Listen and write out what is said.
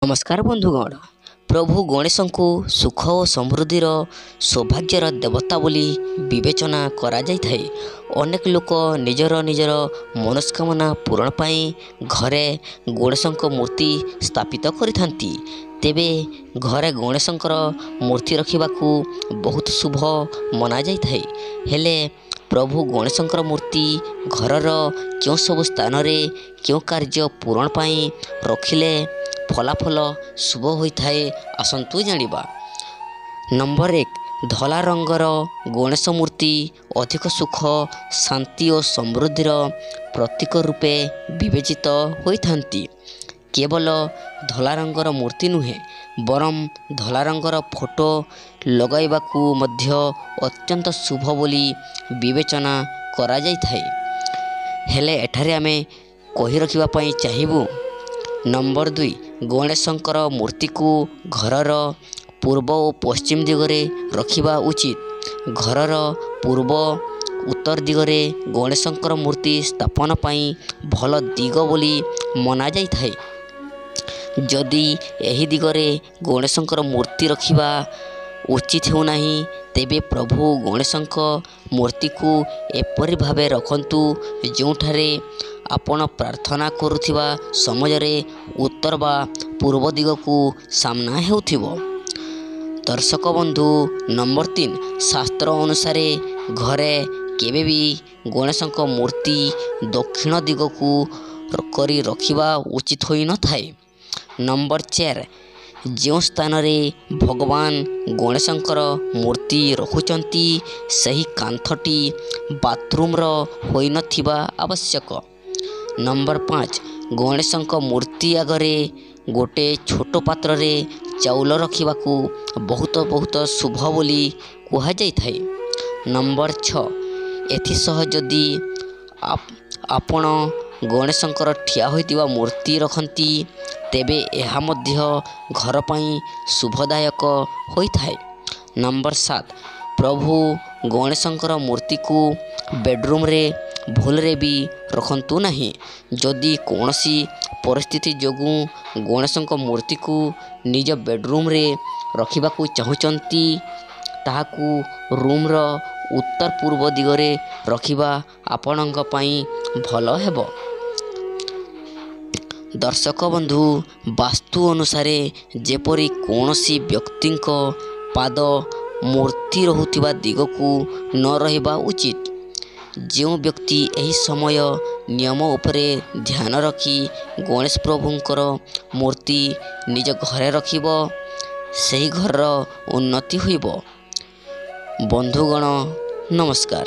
नमस्कार बंधुगण। प्रभु गणेश को सुख और समृद्धिर सौभाग्यर देवता बोली विवेचना करा जाइथाए। अनेक लोक निजर निजर मनस्कामना पूरण पाई घरे गणेश मूर्ति स्थापित करिथांती। तेबे घरे गणेश मूर्ति रखिबाकू बहुत शुभ मना जाइथाए। हेले प्रभु गणेश मूर्ति घरर क्यों सब स्थान रे क्यों कार्य पूरण पाई रखिले फलाफल शुभ होइथाए आसंतु जानिबा। नंबर 1, धला रंगर गणेश मूर्ति अधिक सुख शांति और समृद्धिर प्रतीक रूपे विवेचित होइथांती। केवल धला रंगर मूर्ति नुहे बरम धला रंगर फोटो लगाइबाकू मध्य अत्यंत शुभ बोली विवेचना करा जाइथाए। हेले एठारे आमे कहि रखिबा पई चाहिबू। नंबर 2, गणेशंकर मूर्ति को घरर पूर्व और पश्चिम दिगरे रखिबा उचित। घरर पूर्व उत्तर दिगरे गणेशंकर मूर्ति स्थापन पाई भल दिग बोली मना जाइथाए। जदि एही दिगरे गणेशंकर मूर्ति रखिबा उचित हो नहीं तेबे प्रभु गणेशंक मूर्ति को एपरि भावे रखंतु जोठारे आपण प्रार्थना करुथिबा समयरे उत्तर बा पूर्व दिग को सामना हेउथिबो। दर्शक बंधु, नंबर 3, शास्त्र अनुसार घरे केबे भी गणेशंक मूर्ति दक्षिण दिग को करी रखिबा उचित होई न थाए। नंबर 4, जो स्थान रे भगवान गणेशंकर मूर्ति रखुचंती सही कांथटी बाथरूम रो होई न थिबा आवश्यक। नंबर 5, गणेशंक मूर्ति आगरे गोटे छोट पात्र रे चाउल रखिबाकू बहुत बहुत शुभ बोली कुहा जाइथाए। नंबर 6, एथिसह जदि आपण गणेशंकर ठिया होइतिबा मूर्ति रखंती तेबे एहा मध्य घर पाई शुभदायक होइथाए। नंबर 7, प्रभु गणेशंकर मूर्ति को बेडरूम रे भूल रे भी रखंतु नहीं। जदि कौनसी परिस्थिति जोगु गणेशंक मूर्ति को निज बेडरूम रे रखिबाकू चाहुचंती ताहाकू रूम रो उत्तर पूर्व दिगरे रखिबा आपणଙ୍କ ପାଇଁ ଭଲ ହେବ। दर्शक बंधु, वास्तु अनुसारे जेपरी कौनसी व्यक्तिंक पाद मूर्ति रहुथिबा दिगकू न रहिबा उचित। जो व्यक्ति एही समय नियम उपरे ध्यान रखी गणेश प्रभुंकर मूर्ति निज घरे रखिबो सही घर उन्नति होइबो। बंधुगण नमस्कार।